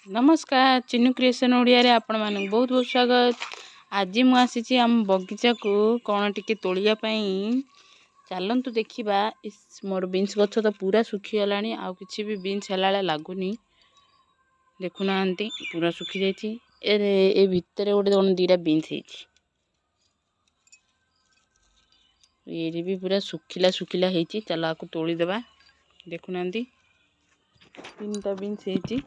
नमस्कार चिन्नू क्रिएशन ओडिया रे आपण मानक बहुत बहुत स्वागत। आज मु आसी आम बगीचा को कौन टिके तोलिया पई चलतु देखा। इस मोर बीन्स गछ तो पूरा सुखी गलानी आ किछि भी बीन्स हला लागुनी देखुना पूरा सुखी जाइछि। ए भितर गोटे दीटा बीन्स ये भी पूरा सुखिला सुखिला हेची। चलो आपको तोली देबा देखुना 3टा बीन्स हेची।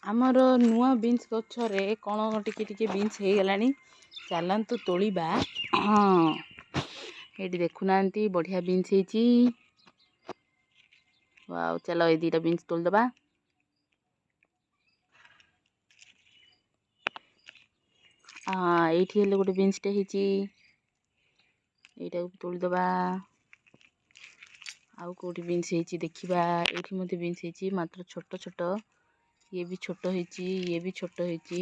आमर नुआ बीन्स गछरे कौन टिके टिके बीन्स हो गलानी चलतु तोलिबा। हाँ ये देखुना बढ़िया बीन्स हेची। वाओ चलो ये 2टा बीन्स तोल देबा। हाँ ये गोटे बीन्सटे हेची यहाँ तोल देबा। आउ कोटी बीन्स हेची देखिबा। एठी मते बीन्स हेची मात्र छोट छोट। ये भी छोट हेची ये भी छोट हेची।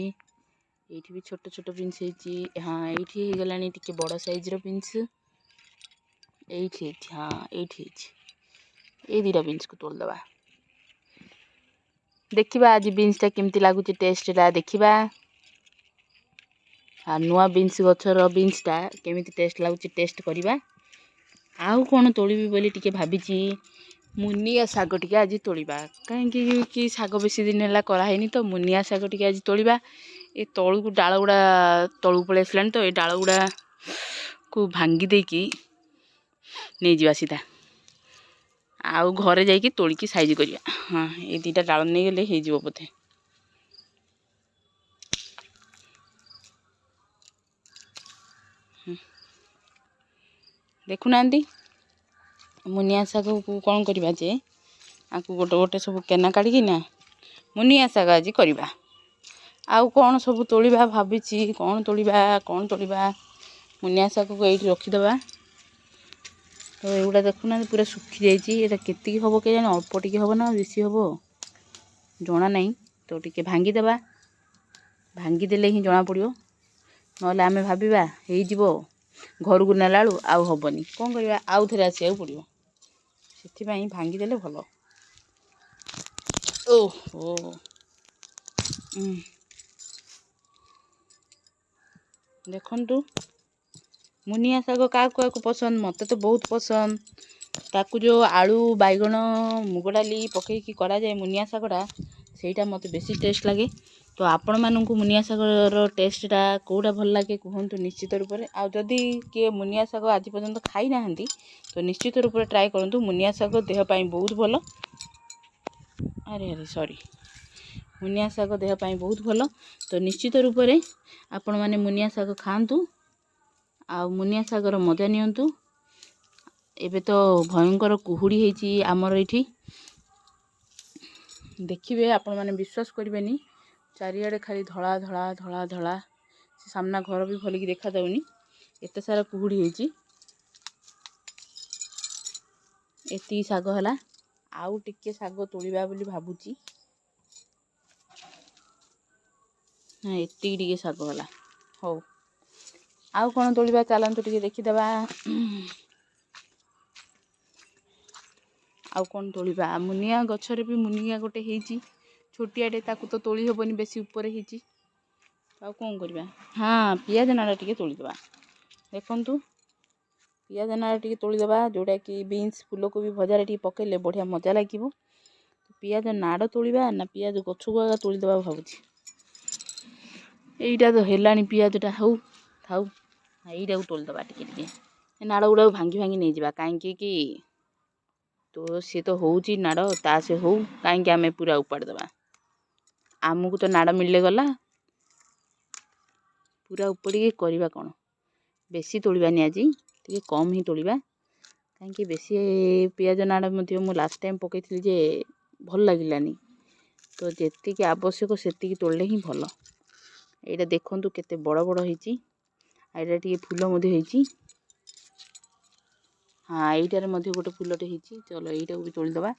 एठी भी छोट छोट बीन्स हेची। हाँ एठी हे गलानी टिके बड़ साइज रो बीन्स एठी हेची। हाँ एठी हेची ए 2टा बीन्स को तोल देबा। देखिबा आज बीन्सटा केमती लागुची टेस्टला देखिबा। आ नुआ बीन्स गछर बीन्सटा केमिति टेस्ट लागुची टेस्ट करिबा। आउ कौन तोलिबी बोली टिके भाबिची मुनिया साग टिके आज तोलिबा। कहीं कि साग बेसी दिन है कराइनी तो मुनिया साग टिके आज तोलिबा। ए तलू को डाल गुड़ा तलू पड़े आसलानी तो ये डाल गुड़ा को भांगी देकी नहीं जावा सीधा आउ घरे जाइकी तोलिकी साइज करिया। हाँ ये 2टा डाल नहीं गले हे जीवो बोधे। देखुना मुनिया साग को कौन करवा जे आपको गोटे गोटे सब केना काढ़ी ना मुनिया साग आज करवा। आउ कौन सब तोलिबा भाबिची कौन तोलिबा मुनिया साग को ये रखीदबा। तो एगुड़ा देखुना पूरा सुखी जाइए। ये केतिकी हम के जाने अल्प टिके हम ना बेसी हम जना नहीं। तो टिके भांगी देबा भांगी देले ही जना पड़ियो नले आमे भाबिबा हे जीवो घर को नेला बेलू आउ हबनी कौन करवा आउ थे आसिया पड़ो से भांगी देले भल। ओहो देखंतु मुनिया साग क्या पसंद मत तो बहुत पसंद। ताकू जो आलू बैगण मुग डाली पकईकी करा जाए मुनिया सागटा सेटा मत बेसी टेस्ट लगे। तो आपण मानू मुनिया सागर टेस्टा कौटा भल लगे कहतु निश्चित रूप से। आदि किए मुनिया साग आज पर्यंत खाई ना तो निश्चित रूप से ट्राए करूँ। मुनिया साग देहपाई बहुत भल। अरे अरे सॉरी मुनिया साग देहपाई बहुत भल। तो निश्चित रूप से आपण मैंने मुनिया साग खातु आ मुनिया सागर मजा नियंतु। एबे तो भयंकर कुहुड़ी हेची आमर एठी देखिए आपण मैंने विश्वास करें चारिआडे खाली धड़ा धड़ा धड़ा धड़ा से सामना घर भी भलिकी देखा जाउनी एते सारा कुहुड़ी हेची। एती साग हला आउ टिके साग तोलिबा बोली भाबुची। हाँ एती टिके साग हला हो आउ कौन तोलिबा चलतु टिके देखीदबा। आउ कौन तोलिबा मुनिया गछरे भी मुनिया गोटे हेची छोटियाटे ताकू तो तोली हेबनी बेसी ऊपर हेची। आउ कौन करबा। हाँ पियाज नाड़ा टिके तोलिदबा देखंतु पियाज नाड़ा टिके तोलिदबा जोटा कि बीन्स फूल को भी भजा टिके पकेले बढ़िया मजा लागिबो। पियाज नाड़ तोलिबा ना पियाज गछ को आगा तोलिदबा भाबुची। एइटा तो हेलानी पियाजटा हौ थाउ एइटा को तोलिदबा टिके टिके नाड़ गुड़ा भांगी भांगी नहीं जावा कहीं कि तो सी तो होउची नाड़ ता से हो कहीं आमे पूरा उपाड़ दबा। आमको तो नाड़ मिलले गला पूरा उपड़ी करवा कौन बेसी तोलिबानी आज टिके कम ही तोलिबा कहीं बेसी पियाज नाड़ मु लास्ट टाइम पकई जे भल लगिलानी। तो जेतिकी आवश्यक सेतिकी तोड़ले ही भल। एटा देखंतु केते बड़ बड़ हेची एटा टिके फूल मधे हेची। हाँ एइटार मध्य गोटे फूलटे हेची। चलो एइटा को भी तोलिदबा।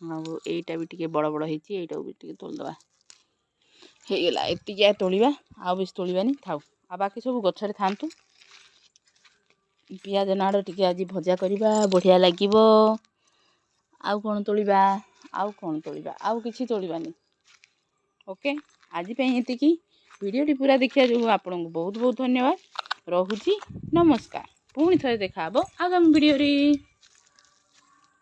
हाँ एइटा भी टिके बड़ बड़ हेची एइटा को भी टिके तोलिदबा हे गेला एतिकी तोलिबा आ बेसी तोलिबानी थाउ आ बाकी सब गछरे थांतु। ପିଆଜ ନାଡ଼ ଟିକେ ଆଜି ଭଜା କରିବା, ବଢ଼ିଆ ଲାଗିବ। ଆଉ କ'ଣ ତୋଳିବା, ଆଉ କିଛି ତୋଳିବାନି। ଓକେ, ଆଜି ପାଇଁ ଏତିକି। ଭିଡ଼ିଓଟି ପୁରା ଦେଖିବା ଯୋଗୁଁ ଆପଣଙ୍କୁ ବହୁତ ବହୁତ ଧନ୍ୟବାଦ। ରହୁଛି, ନମସ୍କାର। ପୁଣି ଥରେ ଦେଖାହବ ଆଗାମୀ ଭିଡ଼ିଓରେ।